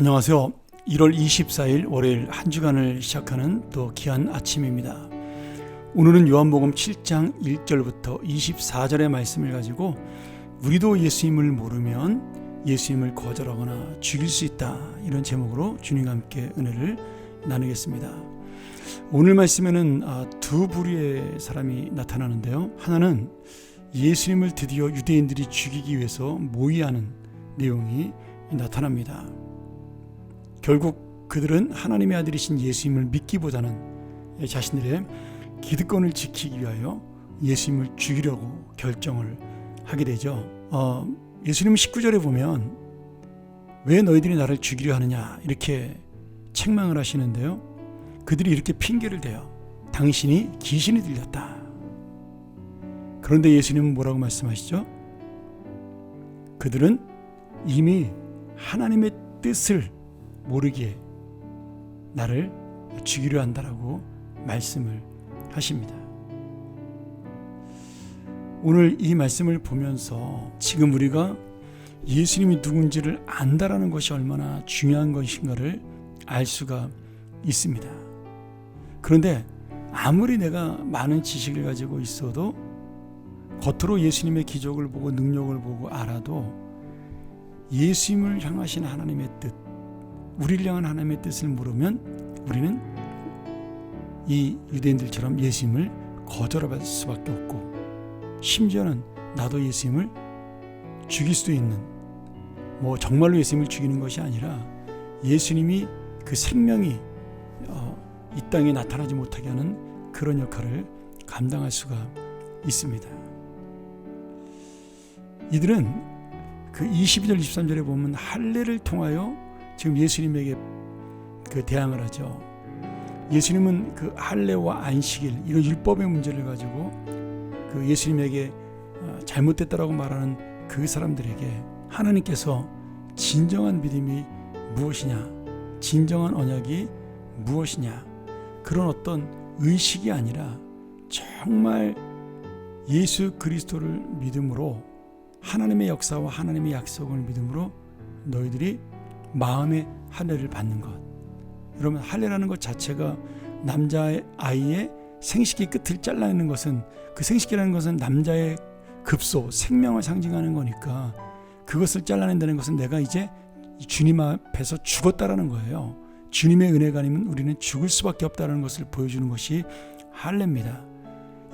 안녕하세요. 1월 24일 월요일 한 주간을 시작하는 또 귀한 아침입니다. 오늘은 요한복음 7장 1절부터 24절의 말씀을 가지고 우리도 예수님을 모르면 예수님을 거절하거나 죽일 수 있다, 이런 제목으로 주님과 함께 은혜를 나누겠습니다. 오늘 말씀에는 두 부류의 사람이 나타나는데요. 하나는 예수님을 드디어 유대인들이 죽이기 위해서 모의하는 내용이 나타납니다. 결국 그들은 하나님의 아들이신 예수님을 믿기보다는 자신들의 기득권을 지키기 위하여 예수님을 죽이려고 결정을 하게 되죠. 예수님은 19절에 보면 왜 너희들이 나를 죽이려 하느냐 이렇게 책망을 하시는데요. 그들이 이렇게 핑계를 대요. 당신이 귀신이 들렸다. 그런데 예수님은 뭐라고 말씀하시죠? 그들은 이미 하나님의 뜻을 모르기에 나를 죽이려 한다라고 말씀을 하십니다. 오늘 이 말씀을 보면서 지금 우리가 예수님이 누군지를 안다라는 것이 얼마나 중요한 것인가를 알 수가 있습니다. 그런데 아무리 내가 많은 지식을 가지고 있어도 겉으로 예수님의 기적을 보고 능력을 보고 알아도 예수님을 향하신 하나님의 뜻, 우리를 향한 하나님의 뜻을 모르면 우리는 이 유대인들처럼 예수님을 거절할 수밖에 없고, 심지어는 나도 예수님을 죽일 수도 있는, 정말로 예수님을 죽이는 것이 아니라 예수님이 그 생명이 이 땅에 나타나지 못하게 하는 그런 역할을 감당할 수가 있습니다. 이들은 그 22절 23절에 보면 할례를 통하여 지금 예수님에게 대항을 하죠. 예수님은 그 할례와 안식일, 이런 율법의 문제를 가지고 그 예수님에게 잘못됐다라고 말하는 그 사람들에게 하나님께서 진정한 믿음이 무엇이냐, 진정한 언약이 무엇이냐, 그런 어떤 의식이 아니라 정말 예수 그리스도를 믿음으로, 하나님의 역사와 하나님의 약속을 믿음으로 너희들이 마음의 할례를 받는 것. 여러분, 할례라는 것 자체가 남자의 아이의 생식기 끝을 잘라내는 것은, 그 생식기라는 것은 남자의 급소, 생명을 상징하는 거니까 그것을 잘라낸다는 것은 내가 이제 주님 앞에서 죽었다라는 거예요. 주님의 은혜가 아니면 우리는 죽을 수밖에 없다는 것을 보여주는 것이 할례입니다.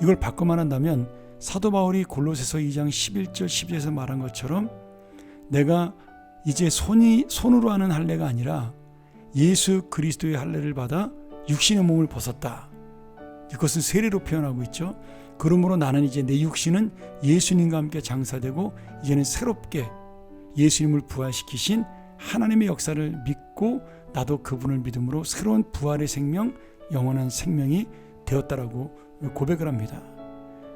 이걸 바꿔 말한다면 사도 바울이 골로새서 2장 11절 12절에서 말한 것처럼 내가 이제 손으로 하는 할례가 아니라 예수 그리스도의 할례를 받아 육신의 몸을 벗었다. 이것은 세례로 표현하고 있죠. 그러므로 나는 이제 내 육신은 예수님과 함께 장사되고 이제는 새롭게 예수님을 부활시키신 하나님의 역사를 믿고 나도 그분을 믿음으로 새로운 부활의 생명, 영원한 생명이 되었다라고 고백을 합니다.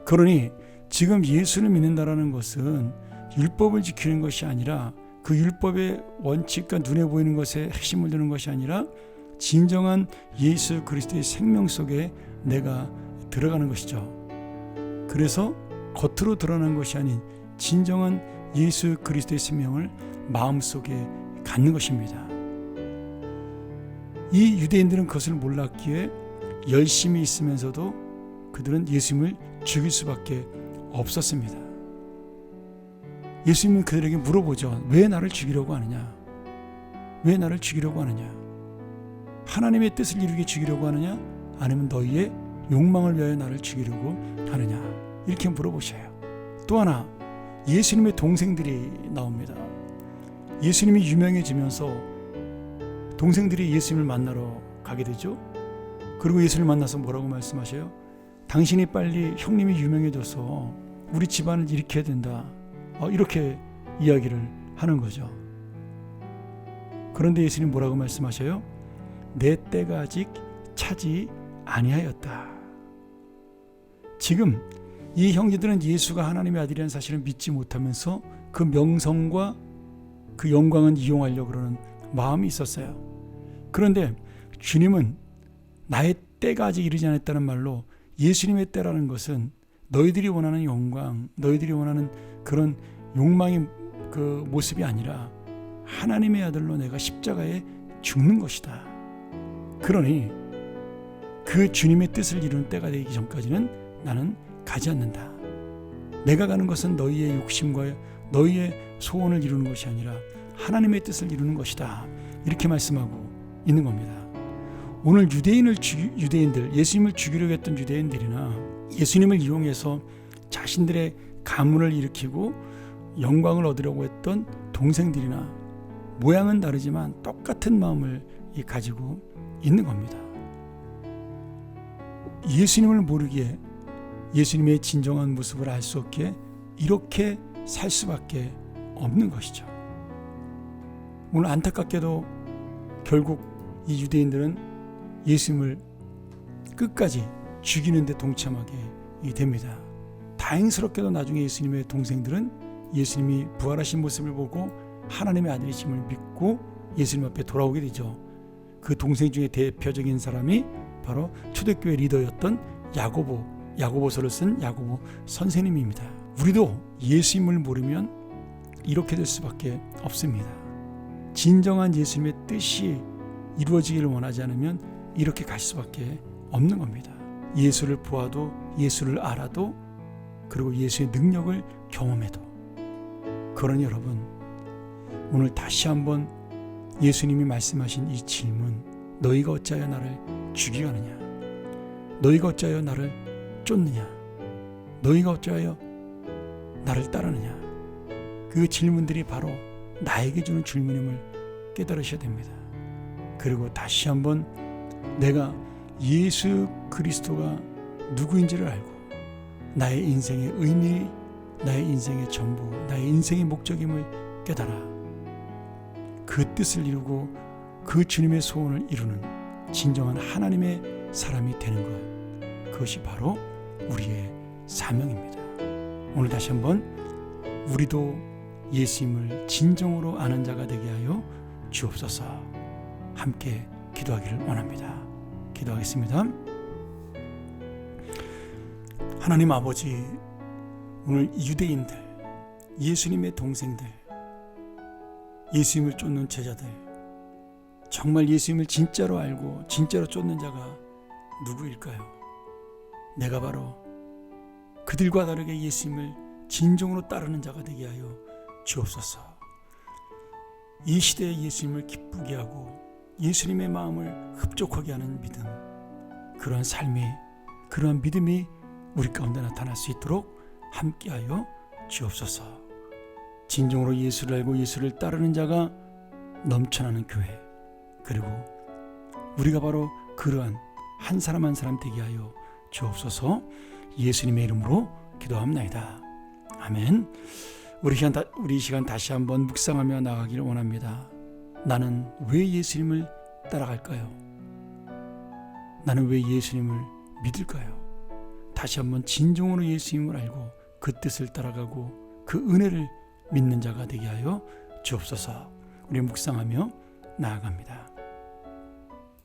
그러니 지금 예수를 믿는다라는 것은 율법을 지키는 것이 아니라, 그 율법의 원칙과 눈에 보이는 것에 핵심을 두는 것이 아니라 진정한 예수 그리스도의 생명 속에 내가 들어가는 것이죠. 그래서 겉으로 드러난 것이 아닌 진정한 예수 그리스도의 생명을 마음속에 갖는 것입니다. 이 유대인들은 그것을 몰랐기에 열심히 있으면서도 그들은 예수님을 죽일 수밖에 없었습니다. 예수님은 그들에게 물어보죠. 왜 나를 죽이려고 하느냐? 왜 나를 죽이려고 하느냐? 하나님의 뜻을 이루게 죽이려고 하느냐? 아니면 너희의 욕망을 위하여 나를 죽이려고 하느냐? 이렇게 물어보셔요. 또 하나, 예수님의 동생들이 나옵니다. 예수님이 유명해지면서 동생들이 예수님을 만나러 가게 되죠. 그리고 예수님을 만나서 뭐라고 말씀하셔요? 당신이 빨리 형님이 유명해져서 우리 집안을 일으켜야 된다, 이렇게 이야기를 하는 거죠. 그런데 예수님 뭐라고 말씀하셔요? 내 때가 아직 차지 아니하였다. 지금 이 형제들은 예수가 하나님의 아들이라는 사실을 믿지 못하면서 그 명성과 그 영광은 이용하려고 그러는 마음이 있었어요. 그런데 주님은 나의 때가 아직 이르지 않았다는 말로, 예수님의 때라는 것은 너희들이 원하는 영광, 너희들이 원하는 그런 욕망의 그 모습이 아니라 하나님의 아들로 내가 십자가에 죽는 것이다. 그러니 그 주님의 뜻을 이루는 때가 되기 전까지는 나는 가지 않는다. 내가 가는 것은 너희의 욕심과 너희의 소원을 이루는 것이 아니라 하나님의 뜻을 이루는 것이다. 이렇게 말씀하고 있는 겁니다. 오늘 유대인들, 예수님을 죽이려고 했던 유대인들이나 예수님을 이용해서 자신들의 가문을 일으키고 영광을 얻으려고 했던 동생들이나 모양은 다르지만 똑같은 마음을 가지고 있는 겁니다. 예수님을 모르기에 예수님의 진정한 모습을 알 수 없기에 이렇게 살 수밖에 없는 것이죠. 오늘 안타깝게도 결국 이 유대인들은 예수님을 끝까지 죽이는 데 동참하게 됩니다. 다행스럽게도 나중에 예수님의 동생들은 예수님이 부활하신 모습을 보고 하나님의 아들이심을 믿고 예수님 앞에 돌아오게 되죠. 그 동생 중에 대표적인 사람이 바로 초대교회 리더였던 야고보서를 쓴 야고보 선생님입니다. 우리도 예수님을 모르면 이렇게 될 수밖에 없습니다. 진정한 예수님의 뜻이 이루어지기를 원하지 않으면 이렇게 갈 수밖에 없는 겁니다. 예수를 보아도 예수를 알아도 그리고 예수의 능력을 경험해도. 그러니 여러분, 오늘 다시 한번 예수님이 말씀하신 이 질문, 너희가 어찌하여 나를 죽이려느냐, 너희가 어찌하여 나를 쫓느냐, 너희가 어찌하여 나를 따르느냐, 그 질문들이 바로 나에게 주는 질문임을 깨달으셔야 됩니다. 그리고 다시 한번 내가 예수 그리스도가 누구인지를 알고 나의 인생의 의미, 나의 인생의 전부, 나의 인생의 목적임을 깨달아 그 뜻을 이루고 그 주님의 소원을 이루는 진정한 하나님의 사람이 되는 것, 그것이 바로 우리의 사명입니다. 오늘 다시 한번 우리도 예수님을 진정으로 아는 자가 되게 하여 주옵소서. 함께 기도하기를 원합니다. 기도하겠습니다. 하나님 아버지, 오늘 유대인들, 예수님의 동생들, 예수님을 쫓는 제자들, 정말 예수님을 진짜로 알고 진짜로 쫓는 자가 누구일까요? 내가 바로 그들과 다르게 예수님을 진정으로 따르는 자가 되게 하여 주옵소서. 이 시대에 예수님을 기쁘게 하고 예수님의 마음을 흡족하게 하는 믿음, 그러한 삶이, 그러한 믿음이 우리 가운데 나타날 수 있도록 함께하여 주옵소서. 진정으로 예수를 알고 예수를 따르는 자가 넘쳐나는 교회, 그리고 우리가 바로 그러한 한 사람 한 사람 되게 하여 주옵소서. 예수님의 이름으로 기도합나이다. 아멘. 우리 시간 다시 한번 묵상하며 나가기를 원합니다. 나는 왜 예수님을 따라갈까요? 나는 왜 예수님을 믿을까요? 다시 한번 진정으로 예수님을 알고 그 뜻을 따라가고 그 은혜를 믿는 자가 되게 하여 주옵소서. 우리 묵상하며 나아갑니다.